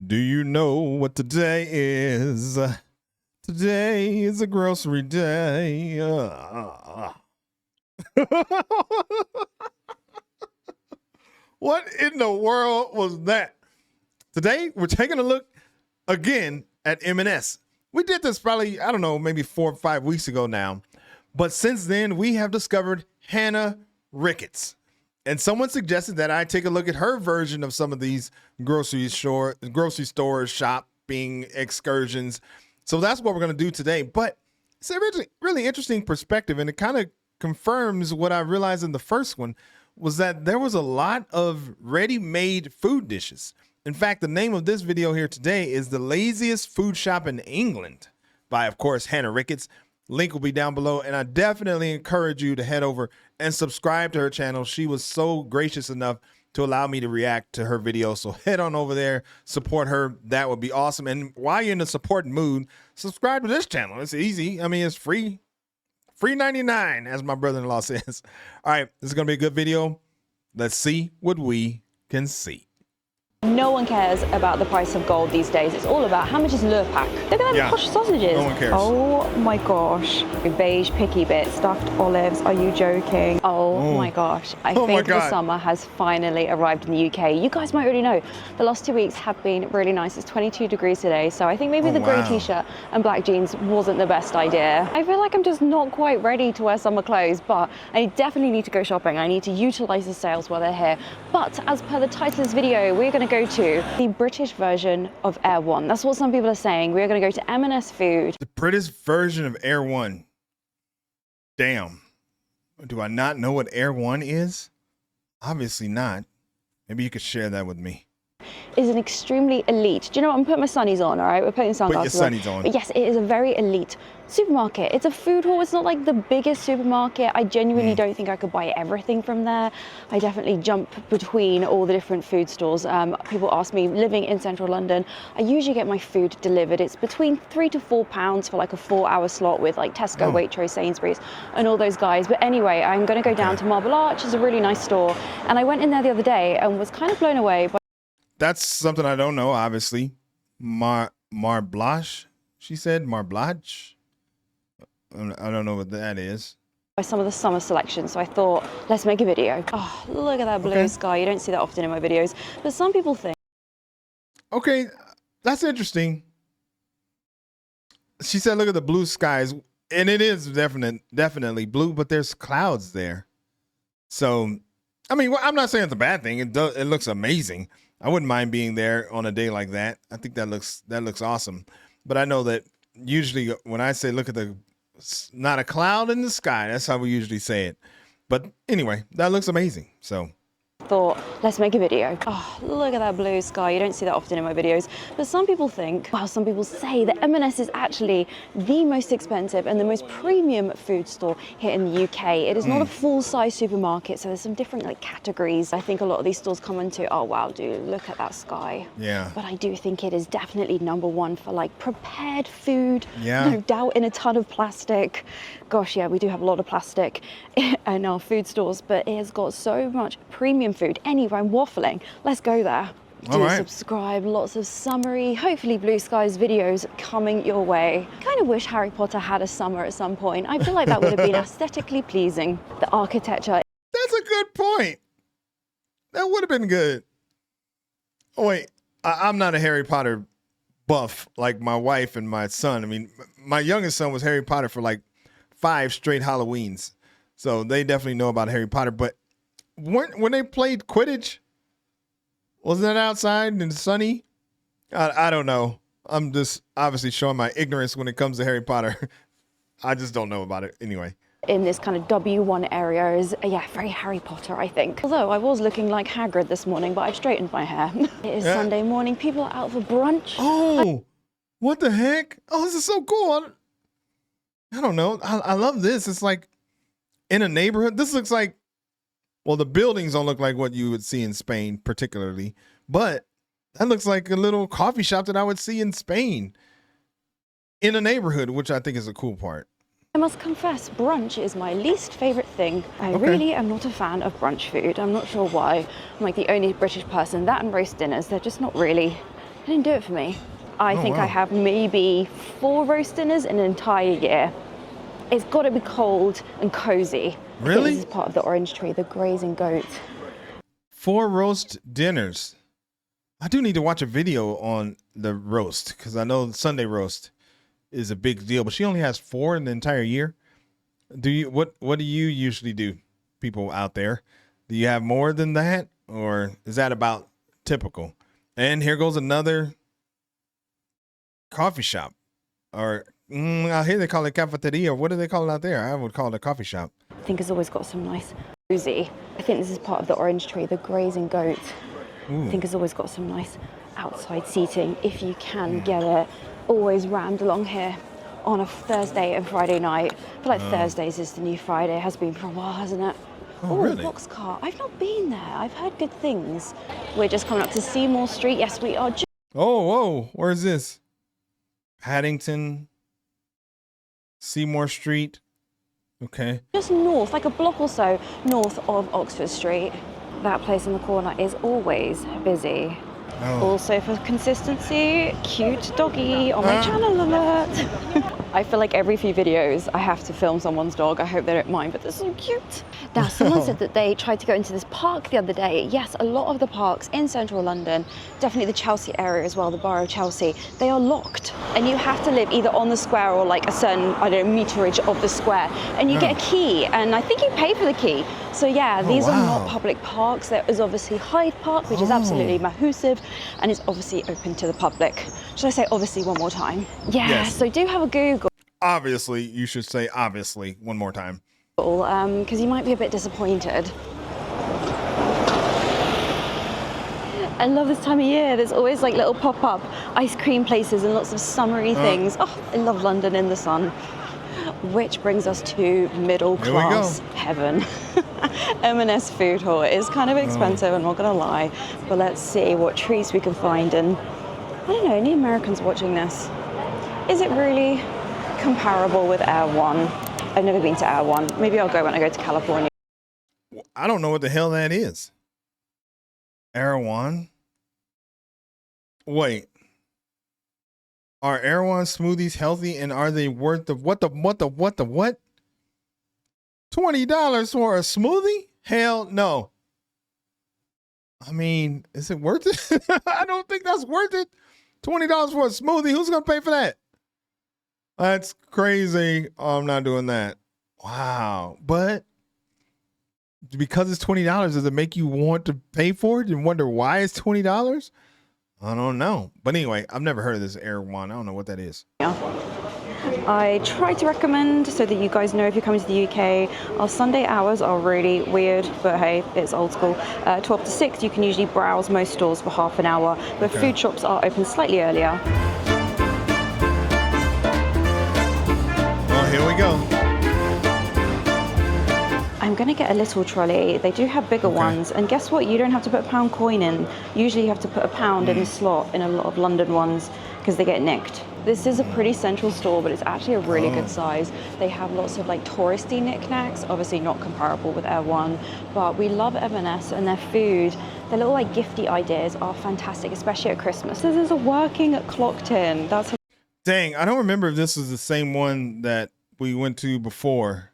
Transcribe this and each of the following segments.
Do you know what today is? Today is a grocery day. What in the world was that? Today, we're taking a look again at M&S. We did this probably, I don't know, maybe 4 or 5 weeks ago now. But since then, we have discovered Hannah Ricketts. And someone suggested that I take a look at her version of some of these grocery store shopping excursions. So that's what we're going to do today. But it's a really interesting perspective, and it kind of confirms what I realized in the first one, was that there was a lot of ready-made food dishes. In fact, the name of this video here today is The Laziest Food Shop in England by, of course, Hannah Ricketts. Link will be down below, and I definitely encourage you to head over and subscribe to her channel. She was so gracious enough to allow me to react to her video. So head on over there, support her. That would be awesome. And while you're in the support mood, subscribe to this channel. It's easy. I mean, it's free. Free 99, as my brother-in-law says. All right, this is going to be a good video. Let's see what we can see. No one cares about the price of gold these days. It's all about how much is lure pack. Look at that posh sausages. No one cares. Oh my gosh. Beige picky bit, stuffed olives. Are you joking? Oh my gosh. I think the summer has finally arrived in the UK. You guys might already know the last 2 weeks have been really nice. It's 22 degrees today. So I think maybe the grey t-shirt and black jeans wasn't the best idea. I feel like I'm just not quite ready to wear summer clothes, but I definitely need to go shopping. I need to utilize the sales while they're here. But as per the title of this video, we're going to go to the British version of Air One. That's what some people are saying. We're going to go to M&S Food. The British version of Air One. Damn. Do I not know what Air One is? Obviously not. Maybe you could share that with me. Is an extremely elite. Do you know what? I'm putting my sunnies on, all right? We're putting sunglasses on. Put your sunnies on. But yes, it is a very elite supermarket. It's a food hall. It's not like the biggest supermarket. I genuinely don't think I could buy everything from there. I definitely jump between all the different food stores. People ask me, living in central London, I usually get my food delivered. It's between £3 to £4 for like a 4-hour slot with like Tesco, Waitrose, Sainsbury's, and all those guys. But anyway, I'm going to go down to Marble Arch. It's a really nice store. And I went in there the other day and was kind of blown away by... That's something I don't know, obviously. Marblage, she said. Marblage. I don't know what that is. By some of the summer selections, so I thought, let's make a video. Oh, look at that blue sky. You don't see that often in my videos. But some people think... Okay, that's interesting. She said, look at the blue skies. And it is definitely blue, but there's clouds there. So, I mean, I'm not saying it's a bad thing. It looks amazing. I wouldn't mind being there on a day like that. I think that looks awesome. But I know that usually when I say look at not a cloud in the sky, that's how we usually say it. But anyway, that looks amazing. So thought, let's make a video. Oh, look at that blue sky. You don't see that often in my videos. But some people think, well, some people say that M&S is actually the most expensive and the most premium food store here in the UK. It is not a full-size supermarket, so there's some different like categories. I think a lot of these stores come into, oh wow, dude, look at that sky. Yeah. But I do think it is definitely #1 for like prepared food. Yeah. No doubt in a ton of plastic. Gosh, yeah, we do have a lot of plastic in our food stores, but it has got so much premium food. Anyway, I'm waffling. Let's go there. Do subscribe, lots of summery, hopefully blue skies videos coming your way. I kind of wish Harry Potter had a summer at some point. I feel like that would have been aesthetically pleasing. The architecture. That's a good point. That would have been good. Oh, wait, I'm not a Harry Potter buff like my wife and my son. I mean, my youngest son was Harry Potter for like 5 straight Halloweens. So they definitely know about Harry Potter. But when they played Quidditch, wasn't that outside and sunny? I don't know. I'm just obviously showing my ignorance when it comes to Harry Potter. I just don't know about it anyway. In this kind of W1 area is, yeah, very Harry Potter, I think. Although I was looking like Hagrid this morning, but I've straightened my hair. It is Sunday morning. People are out for brunch. Oh, what the heck? Oh, this is so cool. I don't know. I love this. It's like in a neighborhood. This looks like, well, the buildings don't look like what you would see in Spain particularly, but that looks like a little coffee shop that I would see in Spain in a neighborhood, which I think is a cool part. I must confess, brunch is my least favorite thing. I really am not a fan of brunch food. I'm not sure why. I'm like the only British person. That and roast dinners, they're just not really didn't do it for me. I think wow. I have maybe 4 roast dinners in an entire year. It's got to be cold and cozy. Really? This is part of the orange tree, the grazing goat. 4 roast dinners. I do need to watch a video on the roast because I know Sunday roast is a big deal, but she only has 4 in the entire year. What do you usually do, people out there? Do you have more than that, or is that about typical? And here goes another coffee shop, or I hear they call it cafeteria. What do they call it out there? I would call it a coffee shop. I think it's always got some nice cozy. I think this is part of the orange tree, the grazing goat. I think it's always got some nice outside seating if you can get it. Always rammed along here on a Thursday and Friday night. I feel like Thursdays is the new Friday. It has been for a while, hasn't it? Oh, really? Box car. I've not been there. I've heard good things. We're just coming up to Seymour Street. Yes, we are. Oh, whoa. Where's this? Paddington, Seymour Street. Okay. Just north, like a block or so north of Oxford Street. That place in the corner is always busy. Oh. Also for consistency, cute doggy on my channel alert. I feel like every few videos I have to film someone's dog. I hope they don't mind, but they're so cute. Now, someone said that they tried to go into this park the other day. Yes, a lot of the parks in central London, definitely the Chelsea area as well, the borough of Chelsea, they are locked. And you have to live either on the square or like a certain, I don't know, meterage of the square. And you get a key, and I think you pay for the key. So yeah, these are not public parks. There is obviously Hyde Park, which is absolutely massive, and is obviously open to the public. Should I say obviously one more time? Yeah, yes. So do have a Google. Obviously, you should say obviously one more time. Because you might be a bit disappointed. I love this time of year. There's always like little pop-up ice cream places and lots of summery things. Oh, I love London in the sun. Which brings us to middle class heaven. M&S food hall. It is kind of expensive, I'm not gonna lie, but let's see what treats we can find. And I don't know, any Americans watching this? Is it really comparable with Air One? I've never been to Air One. Maybe I'll go when I go to California. I don't know what the hell that is. Air One? Wait. Are Air One smoothies healthy, and are they worth the what? $20 for a smoothie? Hell no. I mean, is it worth it? I don't think that's worth it. $20 for a smoothie. Who's gonna pay for that? That's crazy. Oh, I'm not doing that. Wow. But because it's $20, does it make you want to pay for it and wonder why it's $20? I don't know. But anyway, I've never heard of this Air One. I don't know what that is. Yeah. I try to recommend, so that you guys know if you're coming to the UK, our Sunday hours are really weird, but hey, it's old school. 12 to 6, you can usually browse most stores for half an hour, but food shops are open slightly earlier. Oh, here we go. I'm going to get a little trolley. They do have bigger ones, and guess what? You don't have to put a £1 coin in. Usually you have to put a £1 in the slot in a lot of London ones because they get nicked. This is a pretty central store, but it's actually a really good size. They have lots of like touristy knickknacks, obviously not comparable with Air One, but we love M&S and their food. Their little like gifty ideas are fantastic, especially at Christmas. This is a working clock tin. That's Dang, I don't remember if this is the same one that we went to before.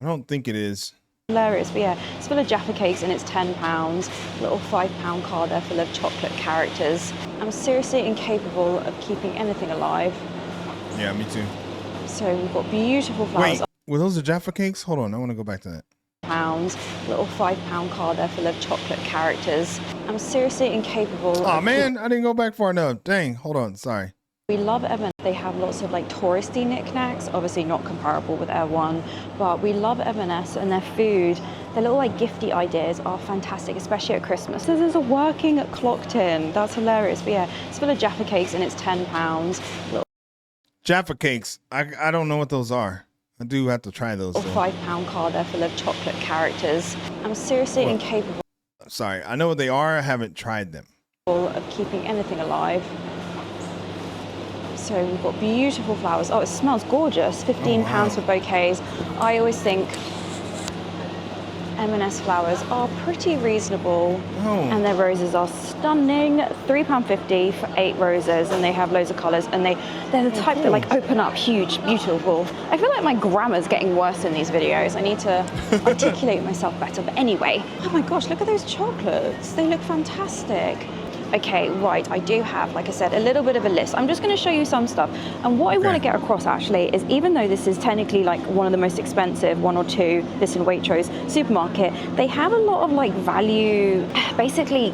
I don't think it is. Hilarious, but yeah, it's full of Jaffa cakes and it's £10. Little £5 card there full of chocolate characters. I'm seriously incapable of keeping anything alive. Yeah, me too. So we've got beautiful flowers. Wait, were those the Jaffa cakes? Hold on, I want to go back to that. Little £5 card there full of chocolate characters. I'm seriously incapable. Oh man, I didn't go back far enough. Dang, hold on, sorry. We love M&S. They have lots of like touristy knickknacks, obviously not comparable with Air One, but we love M&S and their food. Their little like gifty ideas are fantastic, especially at Christmas. This is a working clock tin. That's hilarious. But yeah, it's full of Jaffa cakes and it's £10. Jaffa cakes. I don't know what those are. I do have to try those. Little £5 card there full of chocolate characters. I'm seriously incapable. Sorry, I know what they are. I haven't tried them. Of keeping anything alive. So we've got beautiful flowers. Oh, it smells gorgeous. £15 for bouquets. I always think M&S flowers are pretty reasonable, and their roses are stunning. £3.50 for 8 roses, and they have loads of colours, and they're the type that like open up huge, beautiful. I feel like my grammar's getting worse in these videos. I need to articulate myself better. But anyway, oh my gosh, look at those chocolates. They look fantastic. Okay, right, I do have, like I said, a little bit of a list. I'm just going to show you some stuff. And what I want to get across actually is, even though this is technically like one of the most expensive, one or two, this in Waitrose supermarket, they have a lot of like value, basically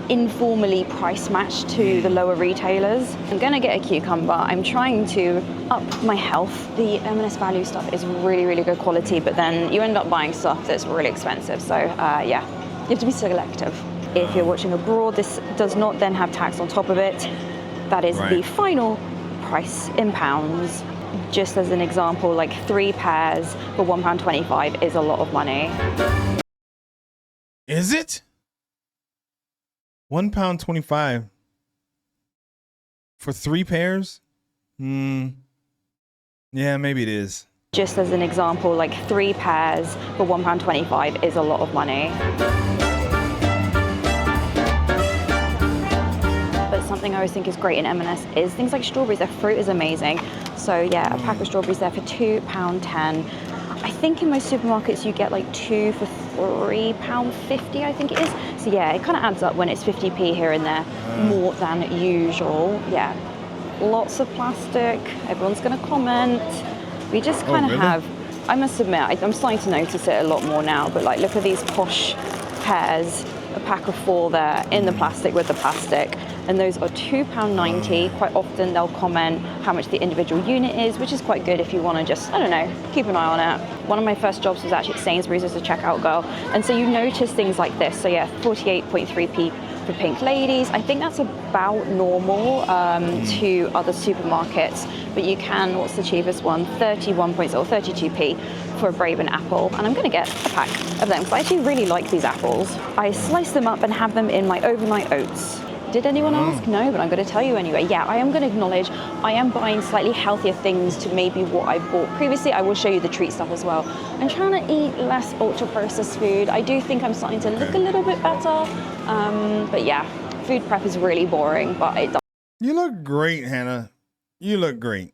informally price matched to the lower retailers. I'm going to get a cucumber. I'm trying to up my health. The M&S value stuff is really, really good quality, but then you end up buying stuff that's really expensive. So yeah, you have to be selective. If you're watching abroad, this does not then have tax on top of it. That is the final price in pounds. Just as an example, like 3 pairs for £1.25 is a lot of money. Is it? £1.25 for 3 pairs? Yeah, maybe it is. Just as an example, like 3 pairs for £1.25 is a lot of money. Something I always think is great in M&S is things like strawberries. Their fruit is amazing. So yeah, a pack of strawberries there for £2.10. I think in most supermarkets you get like 2 for £3.50, I think it is. So yeah, it kind of adds up when it's 50p here and there, more than usual. Yeah, lots of plastic. Everyone's going to comment. We just kind of have, I must admit, I'm starting to notice it a lot more now, but like look at these posh pears, a pack of 4 there in the plastic with the plastic. And those are £2.90. Quite often they'll comment how much the individual unit is, which is quite good if you want to just, I don't know, keep an eye on it. One of my first jobs was actually at Sainsbury's as a checkout girl. And so you notice things like this. So yeah, 48.3p for Pink Ladies. I think that's about normal to other supermarkets. But you can, what's the cheapest one? 32p for a Brabant apple. And I'm going to get a pack of them because I actually really like these apples. I slice them up and have them in my overnight oats. Did anyone ask? No, but I'm going to tell you anyway. Yeah, I am going to acknowledge I am buying slightly healthier things to maybe what I bought previously. I will show you the treat stuff as well. I'm trying to eat less ultra-processed food. I do think I'm starting to look a little bit better. But yeah, food prep is really boring, but it does. You look great, Hannah. You look great.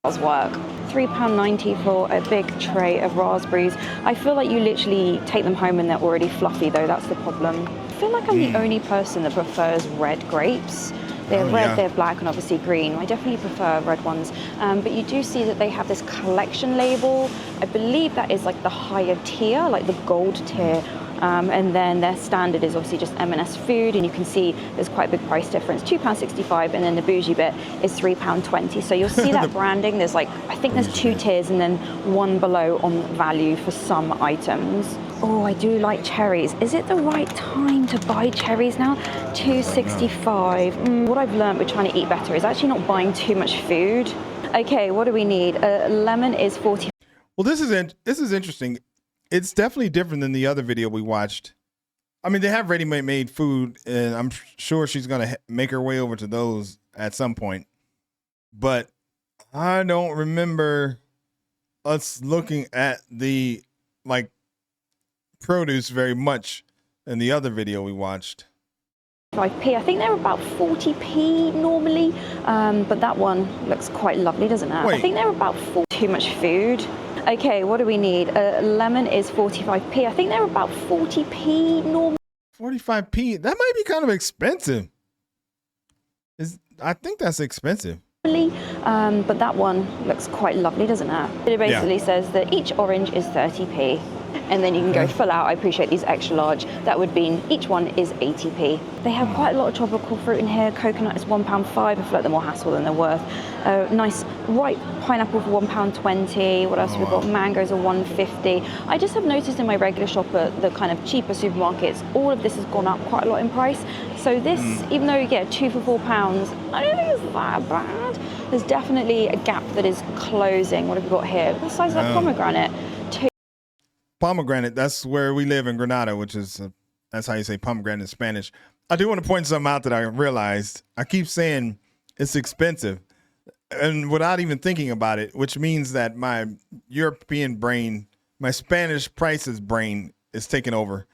Does work. £3.90 for a big tray of raspberries. I feel like you literally take them home and they're already fluffy though, that's the problem. I feel like I'm the only person that prefers red grapes. They have red, they have black, and obviously green. I definitely prefer red ones. But you do see that they have this collection label. I believe that is like the higher tier, like the gold tier. And then their standard is obviously just M&S food, and you can see there's quite a big price difference, £2.65, and then the bougie bit is £3.20. So you'll see that branding. There's like, I think there's 2 tiers and then one below on value for some items. Oh, I do like cherries. Is it the right time to buy cherries now? £2.65. What I've learned with trying to eat better is actually not buying too much food. Okay, what do we need? Lemon is 40. Well, this is interesting. It's definitely different than the other video we watched. I mean, they have ready-made food, and I'm sure she's going to make her way over to those at some point. But I don't remember us looking at the, like, produce very much in the other video we watched. 5p. I think they're about 40p normally, but that one looks quite lovely, doesn't it? Wait. I think they're about too much food. Okay, what do we need? Lemon is 45p. I think they're about 40p normally. 45p? That might be kind of expensive. I think that's expensive. But that one looks quite lovely, doesn't it? It basically says that each orange is 30p. And then you can go full out. I appreciate these extra large. That would mean each one is 80p. They have quite a lot of tropical fruit in here. Coconut is £1.5. I feel like they're more hassle than they're worth. Nice ripe pineapple for £1.20. What else have we got? Mangoes are £1.50. I just have noticed in my regular shop at the kind of cheaper supermarkets, all of this has gone up quite a lot in price. So this, even though you get 2 for £4, I don't think it's that bad. There's definitely a gap that is closing. What have we got here? What size is that pomegranate? Pomegranate, that's where we live in Granada, which is, that's how you say pomegranate in Spanish. I do want to point something out that I realized. I keep saying it's expensive, and without even thinking about it, which means that my European brain, my Spanish prices brain is taking over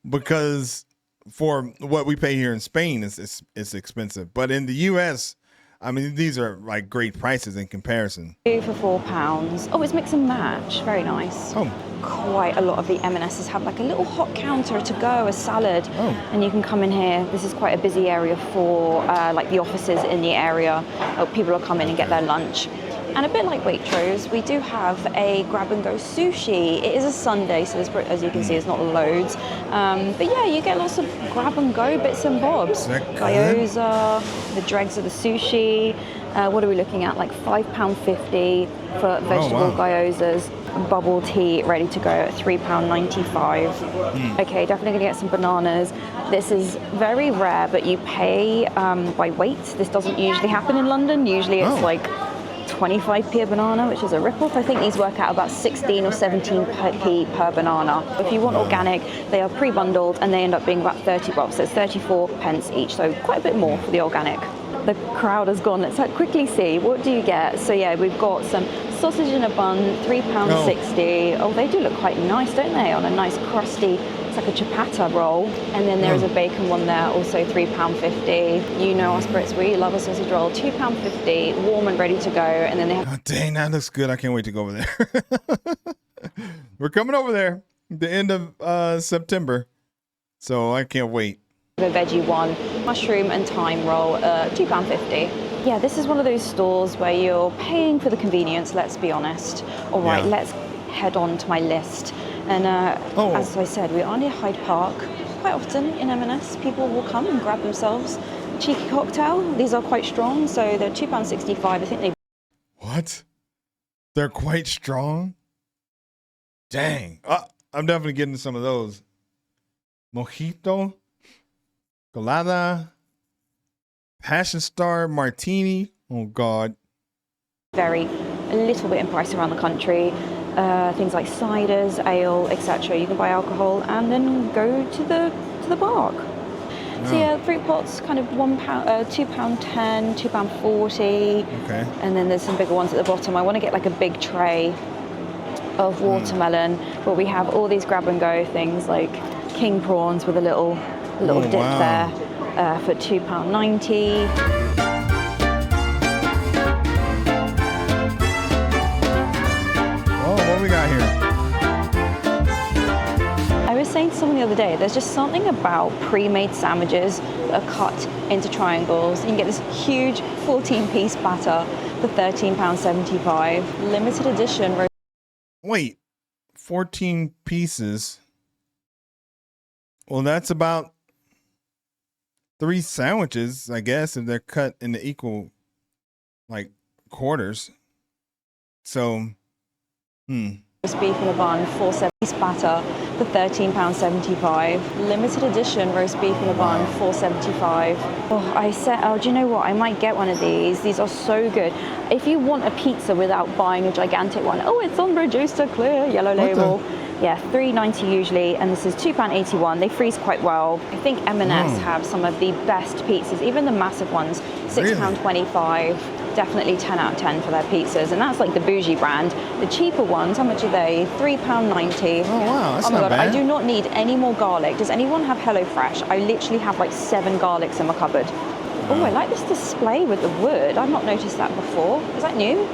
because for what we pay here in Spain it's expensive. But in the US, I mean, these are like great prices in comparison. 2 for £4. Oh, it's mix and match. Very nice. Oh. Quite a lot of the M&Ss have like a little hot counter to go, a salad. Oh. And you can come in here. This is quite a busy area for like the offices in the area. People will come in and get their lunch. And a bit like Waitrose, we do have a grab-and-go sushi. It is a Sunday, so there's, as you can see, it's not loads. But yeah, you get lots of grab-and-go bits and bobs. Gyoza, the dregs of the sushi. What are we looking at? Like £5.50 for vegetable gyozas. Bubble tea ready to go at £3.95. Okay, definitely gonna get some bananas. This is very rare, but you pay by weight. This doesn't usually happen in London. Usually it's like 25p a banana, which is a rip-off. I think these work out about 16 or 17p per banana. If you want organic, they are pre-bundled and they end up being about 30 bob, so it's 34 pence each, so quite a bit more for the organic. The crowd has gone. Let's quickly see, what do you get? So yeah, we've got some sausage in a bun, £3.60. Oh, they do look quite nice, don't they? On a nice crusty, it's like a ciabatta roll. And then there's a bacon one there, also £3.50. You know us Brits, we love a sausage roll, £2.50, warm and ready to go. And then they have... Oh, dang, that looks good. I can't wait to go over there. We're coming over there at the end of September, so I can't wait. The veggie one, mushroom and thyme roll, £2.50. Yeah, this is one of those stores where you're paying for the convenience, let's be honest. All right, let's head on to my list. And as I said, we are near Hyde Park. Quite often in M&S, people will come and grab themselves a cheeky cocktail. These are quite strong, so they're £2.65. I think they... What? They're quite strong? Dang. I'm definitely getting some of those. Mojito, colada, Passion Star Martini. Oh, God. Vary a little bit in price around the country. Things like ciders, ale, etc. You can buy alcohol and then go to the park. So yeah, fruit pots kind of £1, £2.10, £2.40. Okay. And then there's some bigger ones at the bottom. I want to get like a big tray of watermelon, but we have all these grab and go things like king prawns with a little dip there for £2.90. What we got here? I was saying to someone the other day, there's just something about pre-made sandwiches that are cut into triangles. You can get this huge 14-piece batter for £13.75. Limited edition. Wait, 14 pieces. Well, that's about 3 sandwiches, I guess, if they're cut into equal, like, quarters. So, Roast beef in a bun, 4/7 batter for £13.75. Limited edition roast beef in a bun, £4.75. Oh, I said, do you know what? I might get one of these. These are so good. If you want a pizza without buying a gigantic one, it's on Reducer Clear, yellow label. Yeah, $3.90 usually, and this is £2.81. They freeze quite well. I think M&S have some of the best pizzas, even the massive ones, £6.25. Definitely 10 out of 10 for their pizzas, and that's like the bougie brand. The cheaper ones, how much are they? £3.90. Oh wow, that's my not God, bad. I do not need any more garlic. Does anyone have HelloFresh? I literally have like 7 garlics in my cupboard. Oh, I like this display with the wood. I've not noticed that before. Is that new?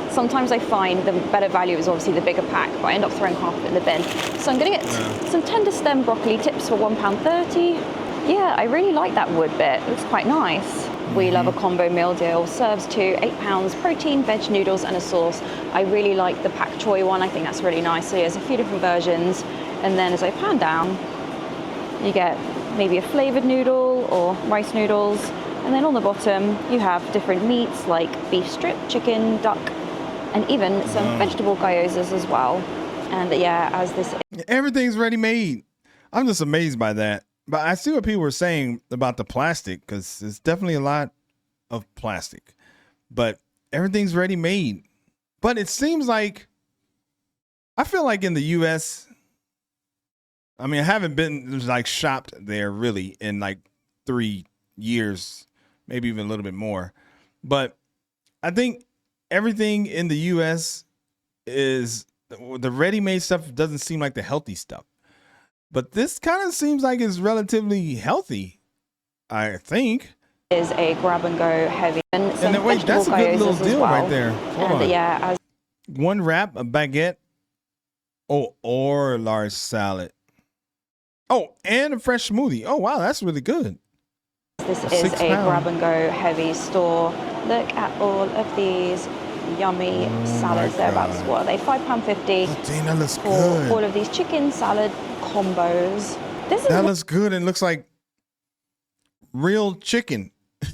Sometimes I find the better value is obviously the bigger pack, but I end up throwing half of it in the bin. So I'm gonna get some tender stem broccoli tips for £1.30. Yeah, I really like that wood bit. It looks quite nice. We love a combo meal deal. Serves to £8, protein, veg noodles, and a sauce. I really like the pak choy one. I think that's really nice. So there's a few different versions. And then as I pan down, you get maybe a flavored noodle or rice noodles. And then on the bottom, you have different meats like beef strip, chicken, duck, and even some vegetable gyozas as well. And yeah, as this... Everything's ready-made. I'm just amazed by that. But I see what people were saying about the plastic, because there's definitely a lot of plastic. But everything's ready-made. But it seems like, I feel like in the U.S., I mean, I haven't been like shopped there really in like 3 years, maybe even a little bit more. But I think everything in the U.S. is, the ready-made stuff doesn't seem like the healthy stuff. But this kind of seems like it's relatively healthy, I think. Is a grab and go heavy. And some then wait, that's a good little deal right there. Hold on. Yeah, as one wrap, a baguette, or large salad. Oh, and a fresh smoothie. Oh, wow, that's really good. this is a grab and go heavy store. Look at all of these yummy salads. They're about, what are they, £5.50 that looks for good. all of these chicken salad combos. That looks good and looks like real chicken.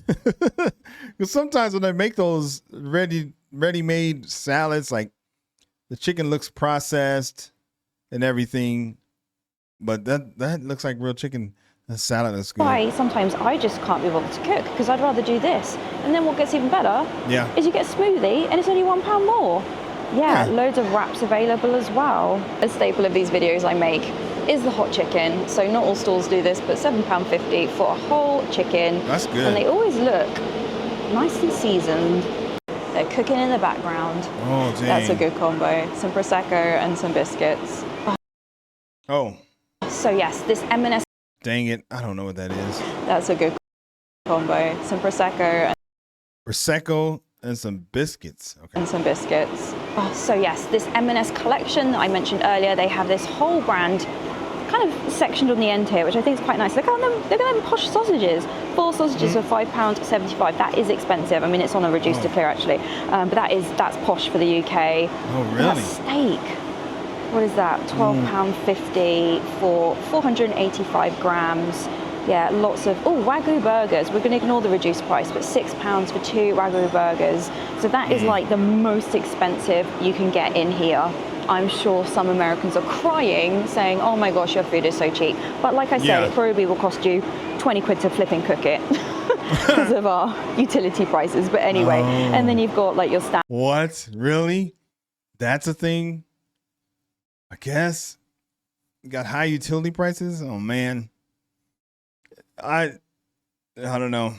Because sometimes when they make those ready-made salads, like the chicken looks processed and everything, but that looks like real chicken. The salad looks good. Why sometimes I just can't be bothered to cook because I'd rather do this. And then what gets even better is you get a smoothie and it's only £1 more. Yeah, loads of wraps available as well. A staple of these videos I make is the hot chicken. So not all stores do this, but £7.50 for a whole chicken. That's good. And they always look nice and seasoned. They're cooking in the background. Oh, dang. That's a good combo. Some Prosecco and some biscuits. Oh. So yes, this M&S. Dang it. I don't know what that is. That's a good combo. Some Prosecco. Prosecco and some biscuits. Okay. And some biscuits. Oh, so yes, this M&S collection that I mentioned earlier, they have this whole brand kind of sectioned on the end here, which I think is quite nice. Look at them, look at them posh sausages. 4 sausages for £5.75. That is expensive. I mean, it's on a reduced to clear actually, but that's posh for the UK. Oh, really? That steak. What is that? £12.50 for 485 grams. Yeah, lots of, Wagyu burgers. We're going to ignore the reduced price, but £6 for 2 Wagyu burgers. So that is like the most expensive you can get in here. I'm sure some Americans are crying, saying, oh my gosh, your food is so cheap. But like I said, it probably will cost you 20 quid to flip and cook it because of our utility prices. But anyway, and then you've got like your standard. What? Really? That's a thing? I guess. You got high utility prices? Oh, man. I don't know.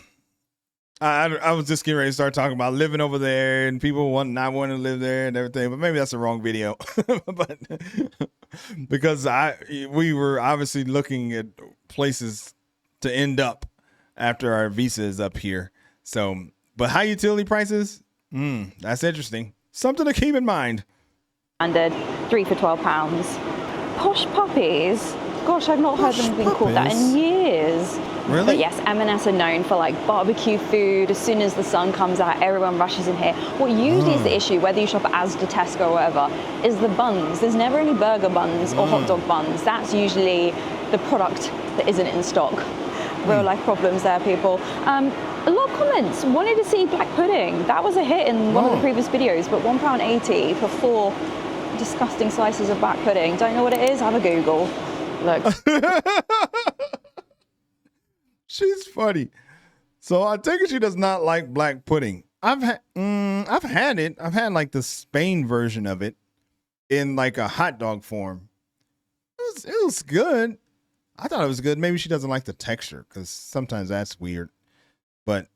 I was just getting ready to start talking about living over there and people not wanting to live there and everything, but maybe that's the wrong video. But because we were obviously looking at places to end up after our visa is up here. So, but high utility prices, that's interesting. Something to keep in mind. Standard 3 for £12. Posh puppies. Gosh, I've not heard them being called that in years. Really? But yes, M&S are known for like barbecue food. As soon as the sun comes out, everyone rushes in here. What usually is the issue, whether you shop at Asda, Tesco or whatever, is the buns. There's never any burger buns or hot dog buns. That's usually the product that isn't in stock. Real life problems there, people. A lot of comments wanted to see black pudding. That was a hit in one of the previous videos, but £1.80 for 4 disgusting slices of black pudding. Don't know what it is? Have a Google. Look. She's funny. So I take it she does not like black pudding. I've had it. I've had like the Spain version of it in like a hot dog form. It was good. I thought it was good. Maybe she doesn't like the texture because sometimes that's weird. But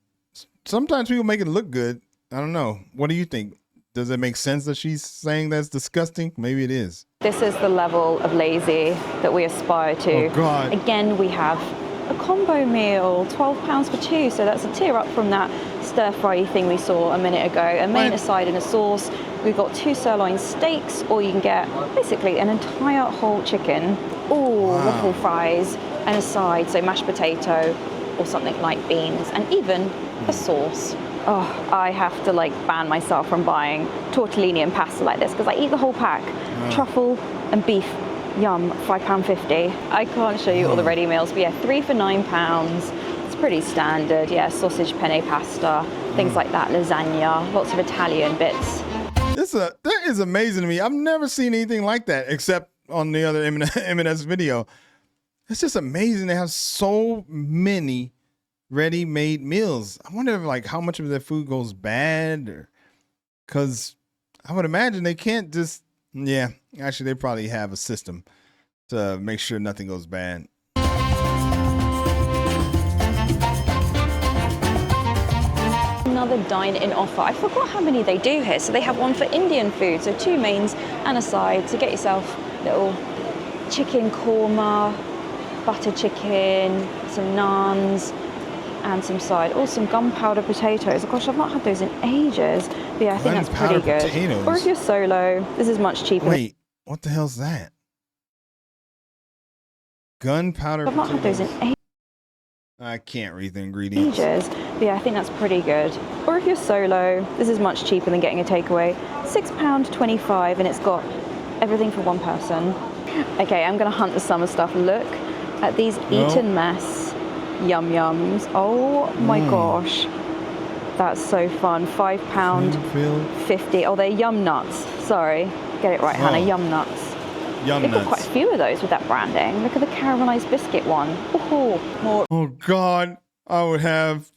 sometimes people make it look good. I don't know. What do you think? Does it make sense that she's saying that's disgusting? Maybe it is. This is the level of lazy that we aspire to. Oh, God. Again, we have a combo meal, £12 for 2. So that's a tier up from that stir-fry thing we saw a minute ago. A main, a side and a sauce. We've got 2 sirloin steaks, or you can get basically an entire whole chicken. Waffle fries and a side, so mashed potato or something like beans, and even a sauce. Oh, I have to like ban myself from buying tortellini and pasta like this because I eat the whole pack. Truffle and beef, yum, £5.50. I can't show you all the ready meals, but yeah, 3 for £9. It's pretty standard. Yeah, sausage, penne pasta, things like that, lasagna, lots of Italian bits. That is amazing to me. I've never seen anything like that except on the other M&S video. It's just amazing they have so many ready-made meals. I wonder if like how much of their food goes bad, or because I would imagine they can't just actually they probably have a system to make sure nothing goes bad. Another dine-in offer. I forgot how many they do here. So they have one for Indian food, so 2 mains and a side. So get yourself a little chicken korma, butter chicken, some naans, and some side. Oh, some gunpowder potatoes. Gosh, I've not had those in ages. But yeah, I think that's pretty good. Potatoes. Or if you're solo, this is much cheaper. Wait, what the hell's that? Gunpowder I've not had those in ages. I can't read the ingredients. But yeah, I think that's pretty good. Or if you're solo, this is much cheaper than getting a takeaway. £6.25, and it's got everything for one person. Okay, I'm gonna hunt the summer stuff. Look at these Eton Mess yum yums. Oh my gosh, that's so fun. £5.50. Oh, they're yum nuts. Sorry, get it right, Hannah. Yum nuts. They've got quite a few of those with that branding. Look at the caramelized biscuit one. Oh God, I would have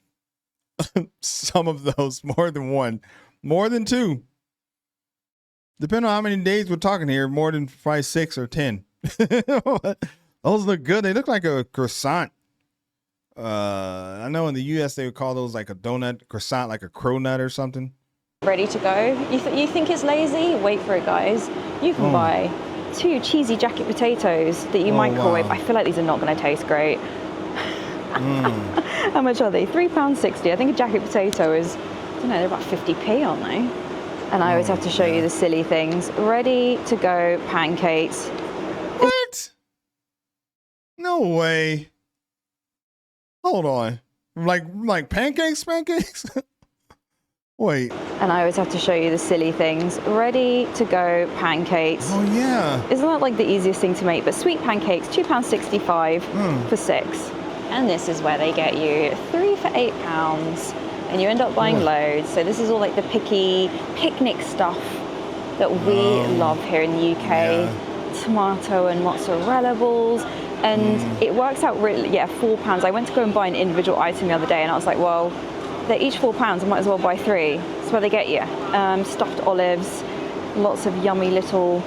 some of those, more than one, more than two. Depending on how many days we're talking here, more than 5, 6, or 10. Those look good. They look like a croissant. I know in the U.S. they would call those like a donut croissant, like a cronut or something. Ready to go? You think it's lazy? Wait for it, guys. You can buy 2 cheesy jacket potatoes that you microwave. Wow. I feel like these are not going to taste great. How much are they? £3.60. I think a jacket potato is, I don't know, they're about 50p, aren't they? And I always have to show you the silly things. Ready to go pancakes. What? No way. Hold on. Like pancakes? Wait. And I always have to show you the silly things. Ready to go pancakes. Oh yeah. Isn't that like the easiest thing to make? But sweet pancakes, £2.65 for 6. And this is where they get you 3 for £8. And you end up buying loads. So this is all like the picnic stuff that we love here in the UK. Yeah. Tomato and mozzarella balls. And it works out really, £4. I went to go and buy an individual item the other day, and I was like, well, they're each £4. I might as well buy 3. That's where they get you. Stuffed olives, lots of yummy little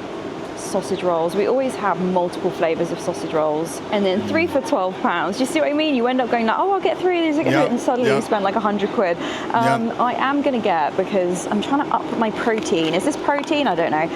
sausage rolls. We always have multiple flavors of sausage rolls. And then 3 for £12. Do you see what I mean? You end up going like, oh, I'll get 3 of these, and suddenly you spend like £100. I am gonna get, because I'm trying to up my protein. Is this protein? I don't know.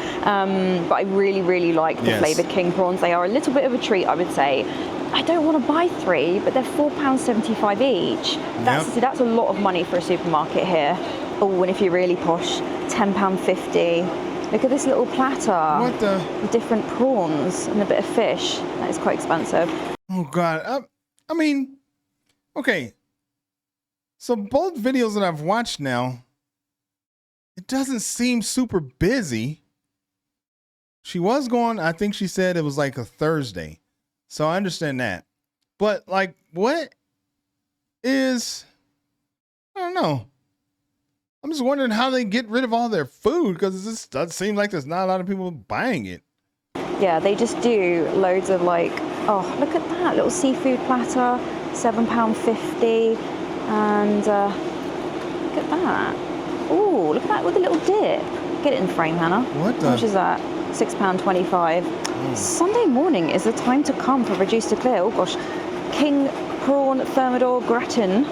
But I really, really like the flavored king prawns. They are a little bit of a treat, I would say. I don't want to buy 3, but they're £4.75 each. That's a lot of money for a supermarket here. Oh, and if you're really posh, £10.50. Look at this little platter. What the? With different prawns and a bit of fish. That is quite expensive. Oh God. I mean, okay. So both videos that I've watched now, it doesn't seem super busy. She was going, I think she said it was like a Thursday. So I understand that. But like, what is, I don't know. I'm just wondering how they get rid of all their food, because this does seem like there's not a lot of people buying it. Yeah, they just do loads of like, oh, look at that little seafood platter, £7.50. And look at that. Oh, look at that with a little dip. Get it in frame, Hannah. What the? How much is that? £6.25. Sunday morning is the time to come for reduced to clear. Oh gosh. King prawn thermidor gratin.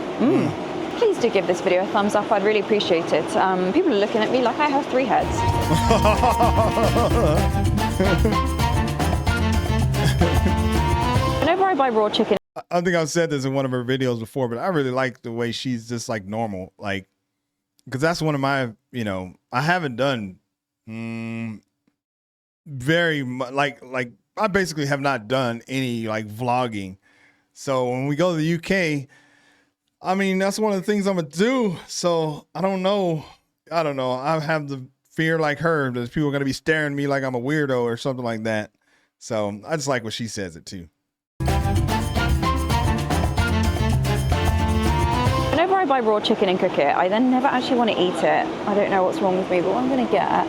Please do give this video a thumbs up. I'd really appreciate it. People are looking at me like I have 3 heads. Whenever I buy raw chicken, I think I've said this in one of her videos before, but I really like the way she's just like normal, like, because that's one of my, I haven't done very much, like I basically have not done any like vlogging. So when we go to the UK, I mean, that's one of the things I'm gonna do. So I don't know. I have the fear like her that people are gonna be staring at me like I'm a weirdo or something like that. So I just like when she says it too. Whenever I buy raw chicken and cook it, I then never actually want to eat it. I don't know what's wrong with me, but what I'm gonna get,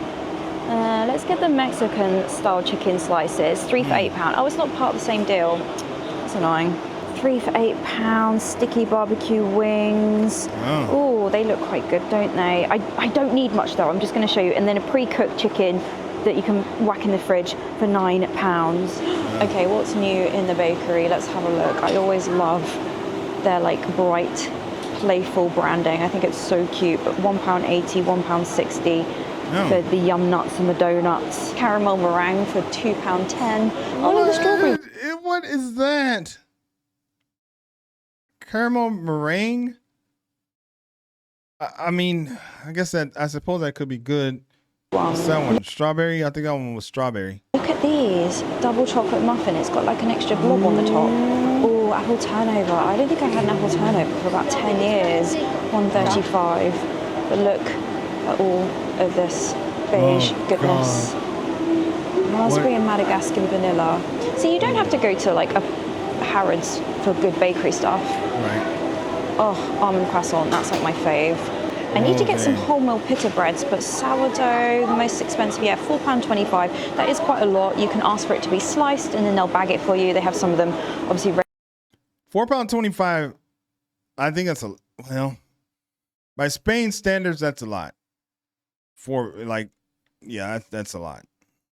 let's get the Mexican style chicken slices, 3 for £8. Oh, it's not part of the same deal. That's annoying. 3 for £8, sticky barbecue wings. Oh, they look quite good, don't they? I don't need much though, I'm just gonna show you. And then a pre-cooked chicken that you can whack in the fridge for £9. Okay, what's new in the bakery? Let's have a look. I always love their like bright, playful branding. I think it's so cute, but £1.80, £1.60 for the yum nuts and the donuts. Caramel meringue for £2.10. Oh, look, the strawberry. What is that? Caramel meringue? I mean, I suppose that could be good. What's that one? Strawberry? I think that one was strawberry. Look at these. Double chocolate muffin. It's got like an extra blob on the top. Oh, apple turnover. I don't think I've had an apple turnover for about 10 years. $1.35. But look at all of this beige goodness. Raspberry and Madagascar vanilla. So you don't have to go to like a Harrods for good bakery stuff. Right. Oh, almond croissant. That's like my fave. I need to get some wholemeal pita breads, but sourdough, the most expensive, yeah, £4.25. That is quite a lot. You can ask for it to be sliced and then they'll bag it for you. They have some of them, obviously. £4.25. I think that's by Spain standards, that's a lot. That's a lot.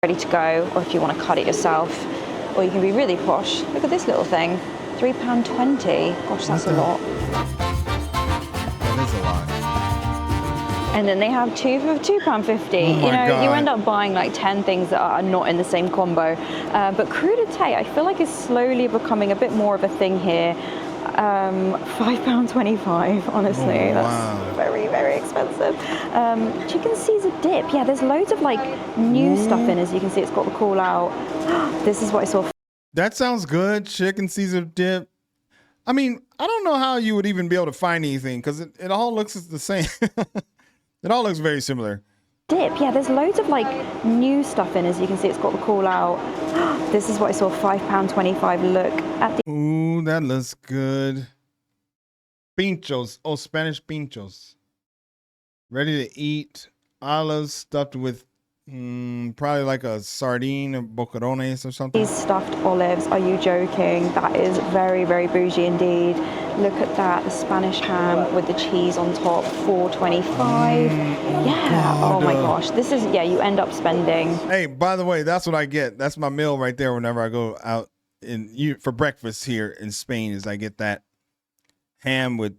Ready to go, or if you want to cut it yourself, or you can be really posh. Look at this little thing, £3.20. Gosh, that's a lot. That is a lot. And then they have two for £2.50. You end up buying like 10 things that are not in the same combo. But crudité, I feel like is slowly becoming a bit more of a thing here. £5.25, honestly. That's very, very expensive. Chicken Caesar dip. Yeah, there's loads of like new stuff in. As you can see, it's got the call out. This is what I saw. That sounds good. Chicken Caesar dip. I mean, I don't know how you would even be able to find anything because it all looks the same. It all looks very similar. Dip, yeah, there's loads of like new stuff in. As you can see, it's got the call out. This is what I saw, £5.25. Look at the. Ooh, that looks good. Pinchos. Oh, Spanish pinchos. Ready to eat. Olives stuffed with probably like a sardine or boquerones or something. These stuffed olives, are you joking? That is very, very bougie indeed. Look at that, the Spanish ham with the cheese on top, $4.25. Yeah, oh my gosh. This is, you end up spending. Hey, by the way, that's what I get. That's my meal right there whenever I go out for breakfast here in Spain is I get that ham with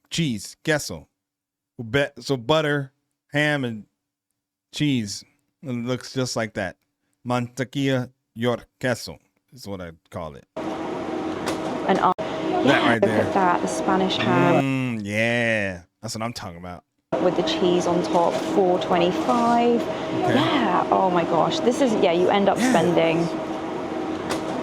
cheese, queso. So butter, ham, and cheese. It looks just like that. Mantequilla y queso is what I call it. And that right there. Look at that, the Spanish ham. Yeah, that's what I'm talking about. With the cheese on top, $4.25. Okay. Yeah, oh my gosh. This is, you end up spending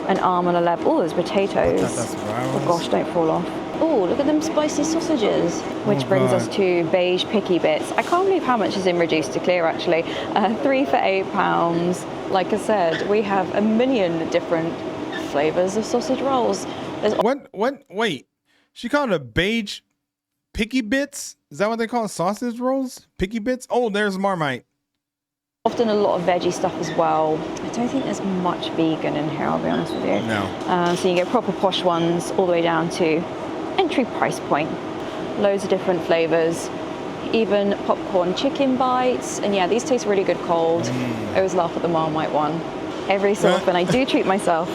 an arm and a leg. Oh, there's potatoes. Oh gosh, don't fall off. Oh, look at them spicy sausages. Which brings us to beige picky bits. I can't believe how much is in reduced to clear actually. 3 for £8. Like I said, we have a million different flavors of sausage rolls. Wait, she called it a beige picky bits? Is that what they call sausage rolls? Picky bits? Oh, there's Marmite. Often a lot of veggie stuff as well. I don't think there's much vegan in here, I'll be honest with you. No. So you get proper posh ones all the way down to entry price point. Loads of different flavors. Even popcorn chicken bites. And yeah, these taste really good cold. I always laugh at the Marmite one. Every so often I do treat myself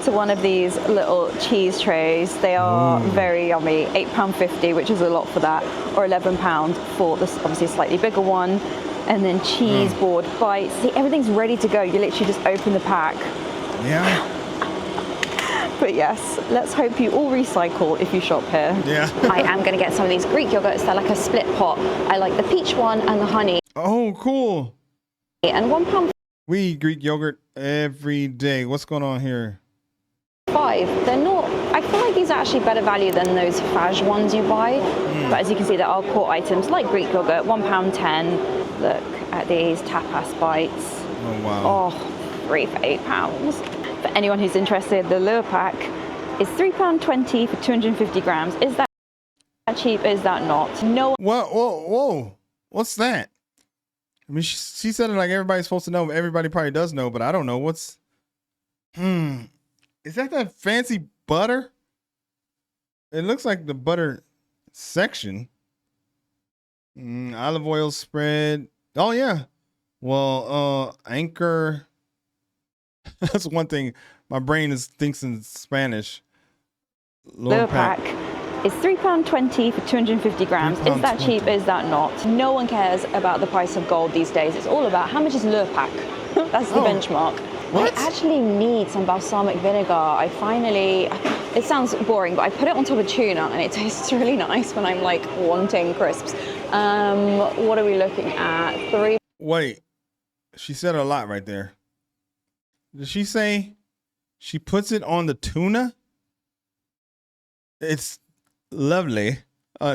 to one of these little cheese trays. They are very yummy. £8.50, which is a lot for that, or £11 for this obviously slightly bigger one. And then cheese board bites. See, everything's ready to go. You literally just open the pack. Yeah. But yes, let's hope you all recycle if you shop here. Yeah. I am going to get some of these Greek yogurts. They're like a split pot. I like the peach one and the honey. Oh, cool. And £1. We eat Greek yogurt every day. What's going on here? 5. They're not, I feel like these are actually better value than those Faj ones you buy. But as you can see, there are core items like Greek yogurt, £1.10. Look at these tapas bites. Oh, wow. Oh, 3 for £8. For anyone who's interested, the lure pack is £3.20 for 250 grams. Is that cheap? Is that not? No. Whoa. What's that? I mean, she said it like everybody's supposed to know. Everybody probably does know, but I don't know. What's... Is that fancy butter? It looks like the butter section. Olive oil spread. Oh, yeah. Well, Anchor. That's one thing. My brain thinks in Spanish. Lure pack. It's £3.20 for 250 grams. Is that cheap? Is that not? No one cares about the price of gold these days. It's all about how much is le pack. That's the benchmark. What? I actually need some balsamic vinegar. It sounds boring, but I put it on top of tuna and it tastes really nice when I'm like wanting crisps. What are we looking at? Wait, she said a lot right there. Did she say she puts it on the tuna? It's lovely.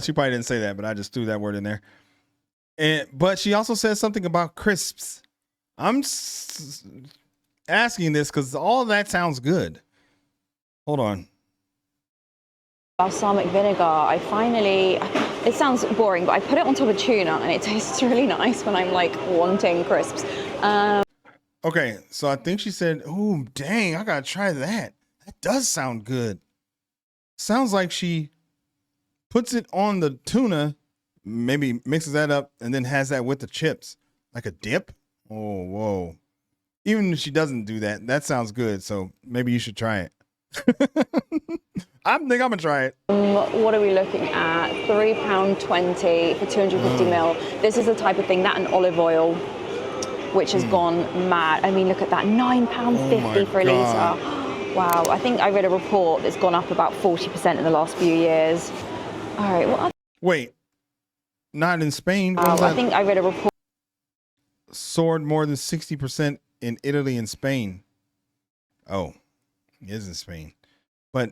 She probably didn't say that, but I just threw that word in there. But she also said something about crisps. I'm asking this because all that sounds good. Hold on. Balsamic vinegar. It sounds boring, but I put it on top of tuna and it tastes really nice when I'm like wanting crisps. Okay, so I think she said, "Oh, dang, I gotta try that. That does sound good." Sounds like she puts it on the tuna, maybe mixes that up, and then has that with the chips, like a dip. Oh, whoa. Even if she doesn't do that, that sounds good. So maybe you should try it. I think I'm gonna try it. What are we looking at? £3.20 for 250 mil. This is the type of thing, that and olive oil, which has gone mad. I mean, look at that, £9.50 for a litre. Wow, I think I read a report that's gone up about 40% in the last few years. All right, what? Wait, not in Spain. I think I read a report. Soared more than 60% in Italy and Spain. Oh, it is in Spain. But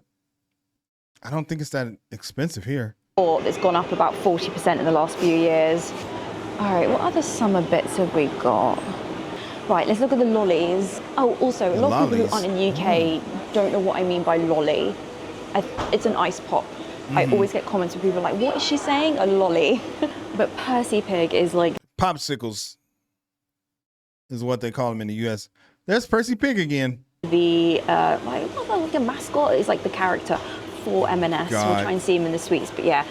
I don't think it's that expensive here. It's gone up about 40% in the last few years. All right, what other summer bits have we got? Right, let's look at the lollies. Oh, also, a lot of people who aren't in the UK don't know what I mean by lolly. It's an ice pop. I always get comments from people like, what is she saying? A lolly. But Percy Pig is like... Popsicles is what they call them in the US. There's Percy Pig again. The, like a mascot is like the character for M&S. We'll try and see him in the sweets, but yeah.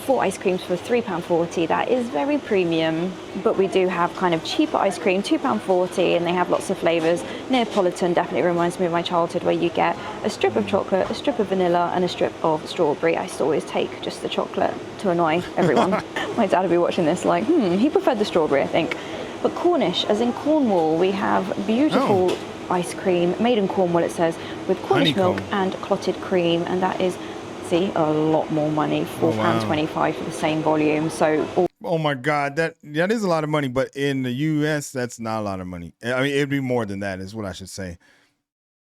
4 ice creams for £3.40. That is very premium, but we do have kind of cheaper ice cream, £2.40, and they have lots of flavors. Neapolitan definitely reminds me of my childhood, where you get a strip of chocolate, a strip of vanilla, and a strip of strawberry. I used to always take just the chocolate to annoy everyone. My dad would be watching this like, he preferred the strawberry, I think. But Cornish, as in Cornwall, we have beautiful ice cream made in Cornwall, it says, with Cornish milk and clotted cream, and that is a lot more money, £4.25 for the same volume. So oh my God, that is a lot of money, but in the US that's not a lot of money. I mean, it'd be more than that is what I should say.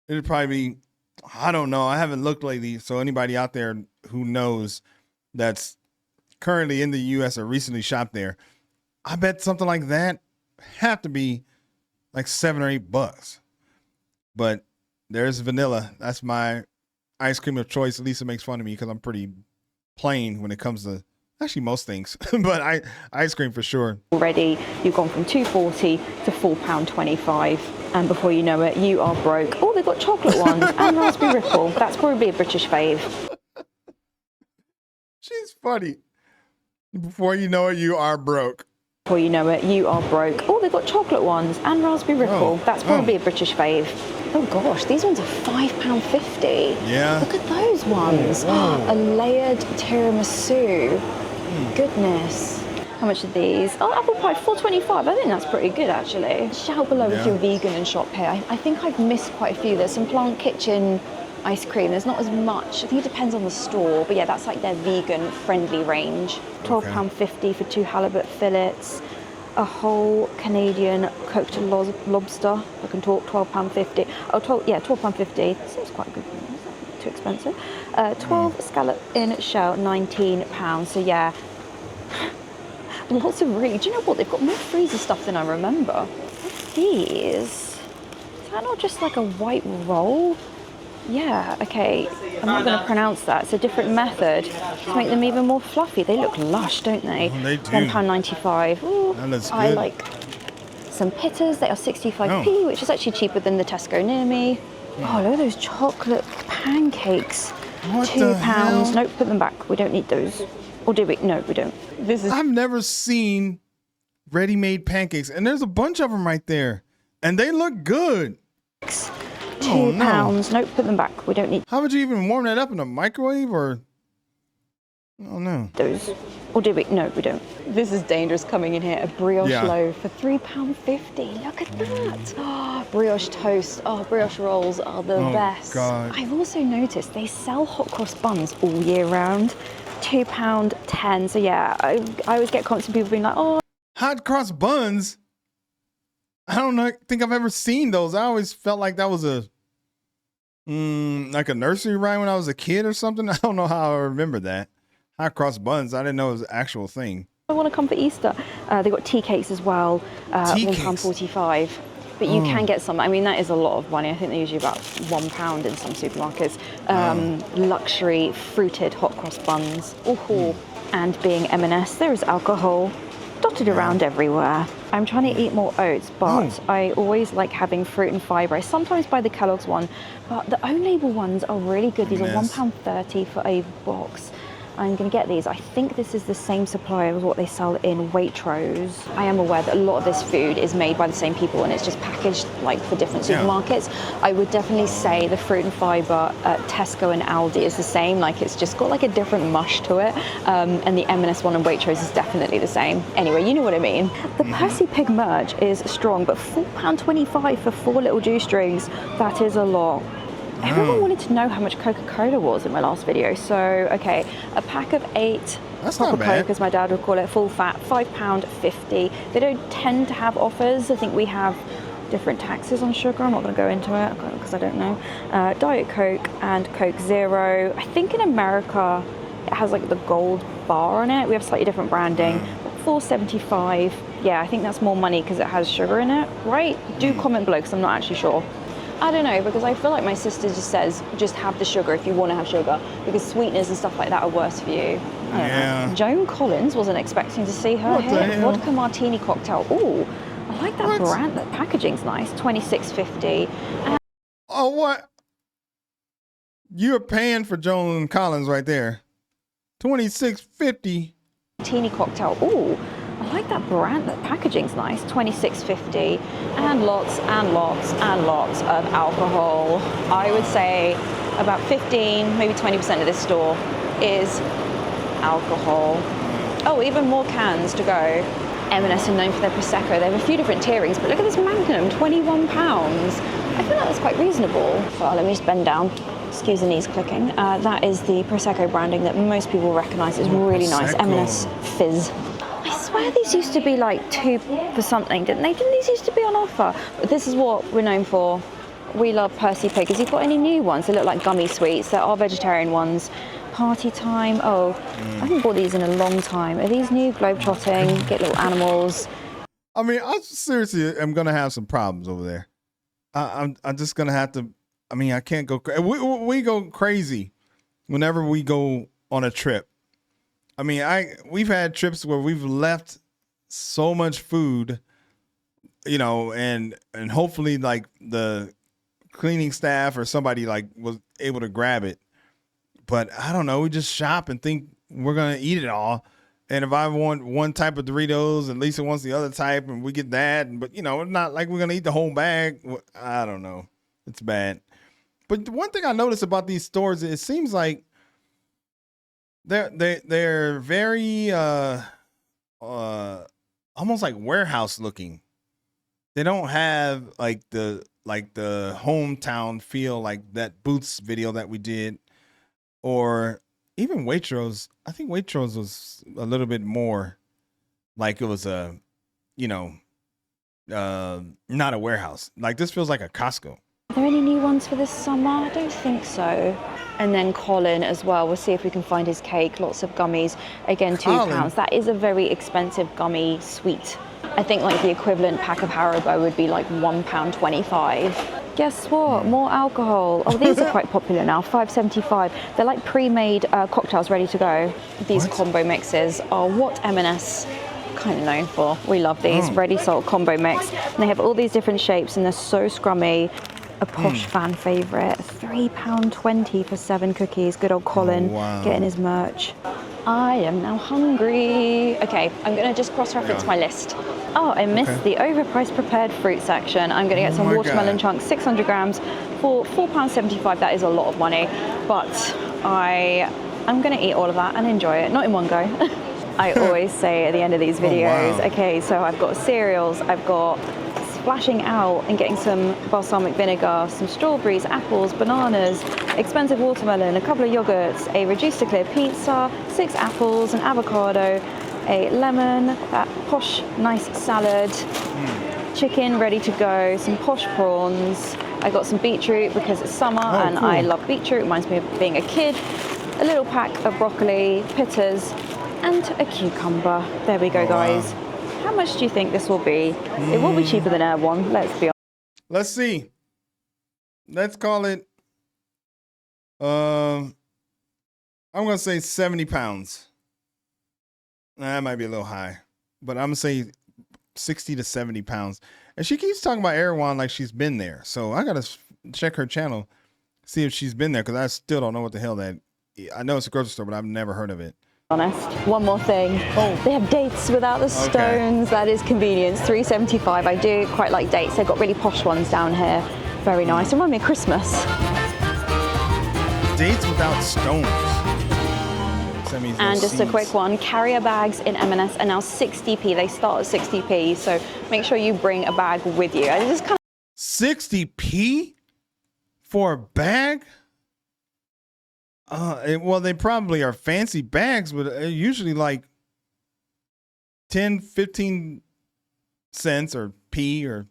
It'd probably be, I don't know, I haven't looked lately, so anybody out there who knows that's currently in the US or recently shopped there, I bet something like that have to be like $7 or $8. But there's vanilla. That's my ice cream of choice. Lisa makes fun of me because I'm pretty plain when it comes to actually most things, but ice cream for sure. Already you've gone from £2.40 to £4.25, and before you know it, you are broke. Oh, they've got chocolate ones and raspberry ripple. That's probably a British fave. She's funny. Before you know it, you are broke. Before you know it, you are broke. Oh, they've got chocolate ones and raspberry ripple. That's probably a British fave. Oh gosh, these ones are £5.50. Yeah. Look at those ones. A layered tiramisu. Goodness. How much are these? Oh, apple pie, £4.25. I think that's pretty good, actually. Shout below if you're vegan and shop here. I think I've missed quite a few. There's some Plant Kitchen ice cream. There's not as much. I think it depends on the store, but yeah, that's like their vegan-friendly range. £12.50 for 2 halibut fillets. A whole Canadian cooked lobster. I can talk, £12.50. Oh, £12.50. Seems quite good. Too expensive. 12 scallop in shell, £19. So yeah, lots of really. Do you know what? They've got more freezer stuff than I remember. What's these? Is that not just like a white roll? Yeah, okay. I'm not going to pronounce that. It's a different method to make them even more fluffy. They look lush, don't they? Oh, they do. £1.95. Ooh, that looks good. I like some pittas. They are 65p, which is actually cheaper than the Tesco near me. Oh, look at those chocolate pancakes. What £2. the hell? Nope, put them back. We don't need those. Or do we? No, we don't. This is. I've never seen ready-made pancakes, and there's a bunch of them right there, and they look good. £2. Nope, put them back. We don't need. How would you even warm that up in a microwave or? Oh no. Those, or did we? No, we don't. This is dangerous coming in here. A brioche loaf for £3.50. Look at that. Oh, brioche toast. Oh, brioche rolls are the best. God. I've also noticed they sell hot cross buns all year round. £2.10. So yeah, I always get comments from people being like, oh. Hot cross buns? I don't know. Think I've ever seen those. I always felt like that was like a nursery rhyme when I was a kid or something. I don't know how I remember that. Hot cross buns. I didn't know it was an actual thing. I want to come for Easter. They've got tea cakes as well. £1.45. But you can get some. I mean, that is a lot of money. I think they're usually about £1 in some supermarkets. Luxury fruited hot cross buns. And being M&S, there is alcohol dotted around everywhere. I'm trying to eat more oats, but I always like having fruit and fibre. I sometimes buy the Kellogg's one, but the own label ones are really good. These are £1.30 for a box. I'm going to get these. I think this is the same supplier as what they sell in Waitrose. I am aware that a lot of this food is made by the same people and it's just packaged like for different supermarkets. I would definitely say the fruit and fibre at Tesco and Aldi is the same. Like it's just got like a different mush to it. And the M&S one in Waitrose is definitely the same. Anyway, you know what I mean. The Percy Pig merch is strong, but £4.25 for 4 little juice drinks, that is a lot. Everyone wanted to know how much Coca-Cola was in my last video. So, okay, a pack of 8 proper Coke, as my dad would call it, full fat, £5.50. They don't tend to have offers. I think we have different taxes on sugar. I'm not going to go into it because I don't know. Diet Coke and Coke Zero. I think in America it has like the gold bar on it. We have slightly different branding. $4.75. Yeah, I think that's more money because it has sugar in it, right? Do comment below because I'm not actually sure. I don't know, because I feel like my sister just says, just have the sugar if you want to have sugar, because sweeteners and stuff like that are worse for you. I don't know. Joan Collins, wasn't expecting to see her here. Vodka martini cocktail. Ooh, I like that brand. That packaging's nice. $26.50. Oh, what? You're paying for Joan Collins right there. $26.50. Martini cocktail. Ooh. I like that brand. That packaging's nice. $26.50, and lots and lots and lots of alcohol. I would say about 15, maybe 20% of this store is alcohol. Oh, even more cans to go. M&S are known for their Prosecco. They have a few different tierings, but look at this Magnum, £21. I feel like that's quite reasonable. Well, let me just bend down. Excuse the knees clicking. That is the Prosecco branding that most people recognise is really nice. M&S Fizz. I swear these used to be like £2 for something, didn't they? Didn't these used to be on offer? But this is what we're known for. We love Percy Pig. Has he got any new ones? They look like gummy sweets. There are vegetarian ones. Party time. Oh, I haven't bought these in a long time. Are these new? Globetrotting. Get little animals. I mean, I seriously am gonna have some problems over there. I'm just gonna have to. I mean, I can't go. We go crazy whenever we go on a trip. I mean, we've had trips where we've left so much food, you know, and hopefully like the cleaning staff or somebody like was able to grab it. But I don't know, we just shop and think we're gonna eat it all. And if I want one type of Doritos and Lisa wants the other type, and we get that, but you know, it's not like we're gonna eat the whole bag. I don't know, it's bad. But the one thing I noticed about these stores, it seems like they're very almost like warehouse looking. They don't have like the hometown feel like that Boots video that we did, or even Waitrose. I think Waitrose was a little bit more like it was a, you know, not a warehouse. Like this feels like a Costco. Are there any new ones for this summer? I don't think so. And then Colin as well. We'll see if we can find his cake. Lots of gummies. Again, £2. That is a very expensive gummy sweet. I think like the equivalent pack of Haribo would be like £1.25. Guess what? More alcohol. Oh, these are quite popular now. $5.75. They're like pre-made cocktails ready to go. These combo mixes are what M&S kind of known for. We love these. Ready salt combo mix. And they have all these different shapes and they're so scrummy. A posh fan favourite. £3.20 for 7 cookies. Good old Colin getting his merch. I am now hungry. Okay, I'm going to just cross-reference my list. Oh, I missed the overpriced prepared fruit section. I'm going to get some watermelon chunks, 600 grams for £4.75. That is a lot of money, but I I'm gonna eat all of that and enjoy it, not in one go. I always say at the end of these videos, wow. okay, so I've got cereals, I've got splashing out and getting some balsamic vinegar, some strawberries, apples, bananas, expensive watermelon, a couple of yogurts, a reduced to clear pizza, 6 apples, an avocado, a lemon, that posh nice salad, chicken ready to go, some posh prawns. I got some beetroot because it's summer and cool. I love beetroot, it reminds me of being a kid. A little pack of broccoli, pitters, and a cucumber. There we go, guys. Wow. How much do you think this will be? It will be cheaper than Air One, let's be honest. Let's see. Let's call it, I'm going to say 70 pounds. That might be a little high, but I'm going to say 60 to 70 pounds. And she keeps talking about Erewhon like she's been there. So I got to check her channel, see if she's been there, because I still don't know what the hell that, I know it's a grocery store, but I've never heard of it. Honest. One more thing. They have dates without the stones. That is convenience. $3.75. I do quite like dates. They've got really posh ones down here. Very nice. Remind me of Christmas. Dates without stones. And just a quick one, carrier bags in M&S are now 60p. They start at 60p, so make sure you bring a bag with you. I just kind of 60p for a bag? Well, they probably are fancy bags, but usually like 10, 15 cents or p, or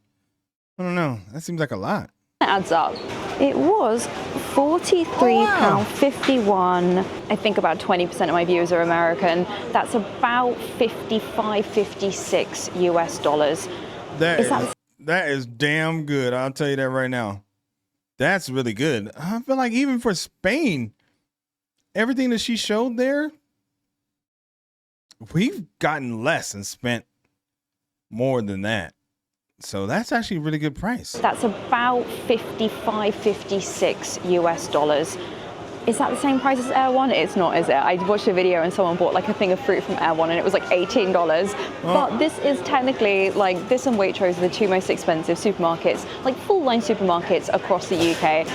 I don't know. That seems like a lot. adds up. It was £43.51. I think about 20% of my viewers are American. That's about 55, 56 US dollars. That is damn good. I'll tell you that right now. That's really good. I feel like even for Spain, everything that she showed there, we've gotten less and spent more than that. So that's actually a really good price. That's about 55, 56 US dollars. Is that the same price as Air One? It's not, is it? I watched a video and someone bought like a thing of fruit from Air One and it was like $18. But this is technically, like, this and Waitrose are the two most expensive supermarkets, like full line supermarkets across the UK.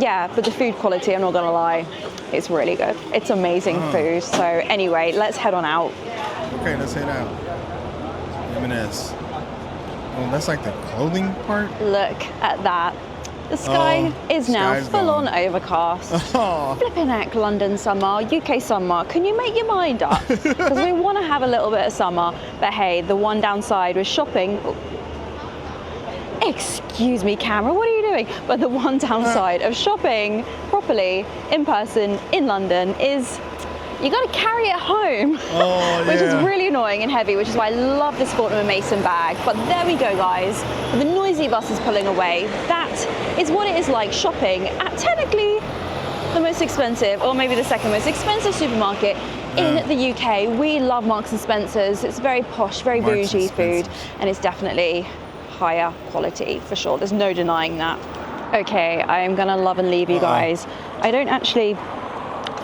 Yeah, but the food quality, I'm not gonna lie, it's really good. It's amazing food. So anyway, let's head on out. Okay, let's head out. M&S. Oh, that's like the clothing part? Look at that. The sky is now full on overcast. Flipping heck, London summer, UK summer. Can you make your mind up? Because we want to have a little bit of summer, but hey, the one downside with shopping. Excuse me, camera, what are you doing? But the one downside of shopping properly in person in London is you got to carry it home, which is really annoying and heavy, which is why I love this Fortnum & Mason bag. But there we go, guys. The noisy bus is pulling away. That is what it is like shopping at technically the most expensive, or maybe the second most expensive supermarket in the UK. We love Marks & Spencer's. It's very posh, very bougie food, and it's definitely higher quality for sure. There's no denying that. Okay, I am gonna love and leave you guys. I don't actually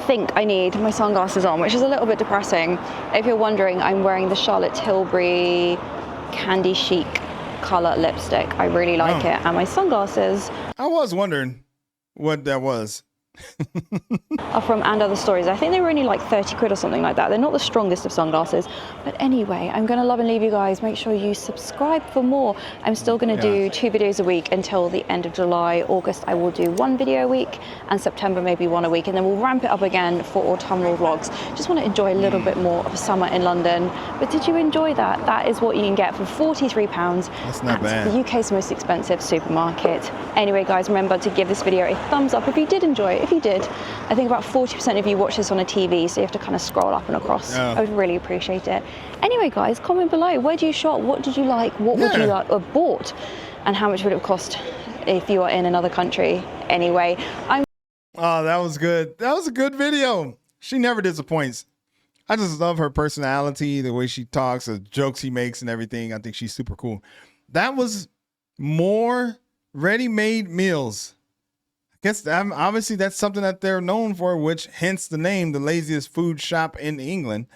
think I need my sunglasses on, which is a little bit depressing. If you're wondering, I'm wearing the Charlotte Tilbury Candy Chic color lipstick. I really like it, and my sunglasses I was wondering what that was. are from And Other Stories. I think they were only like 30 quid or something like that. They're not the strongest of sunglasses. But anyway, I'm gonna love and leave you guys. Make sure you subscribe for more. I'm still gonna do 2 videos a week until the end of July. August I will do 1 video a week, and September maybe 1 a week, and then we'll ramp it up again for autumnal vlogs. Just want to enjoy a little bit more of summer in London. But did you enjoy that? That is what you can get for £43. That's not bad. The UK's most expensive supermarket. Anyway, guys, remember to give this video a thumbs up if you did enjoy it. If you did, I think about 40% of you watch this on a TV, so you have to kind of scroll up and across. I would really appreciate it. Anyway, guys, comment below. Where do you shop? What did you like? What would you like have bought? And how much would it cost if you are in another country? Anyway, Oh, that was good. That was a good video. She never disappoints. I just love her personality, the way she talks, the jokes she makes and everything. I think she's super cool. That was more ready-made meals. I guess obviously that's something that they're known for, which hence the name, the laziest food shop in England,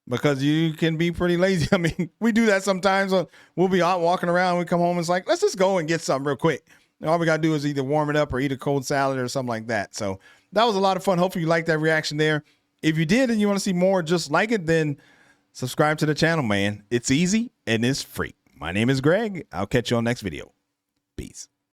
because you can be pretty lazy. I mean, we do that sometimes. We'll be out walking around. We come home and it's like, let's just go and get something real quick. And all we got to do is either warm it up or eat a cold salad or something like that. So that was a lot of fun. Hopefully you liked that reaction there. If you did and you want to see more just like it, then subscribe to the channel, man. It's easy and it's free. My name is Greg. I'll catch you on next video. Peace.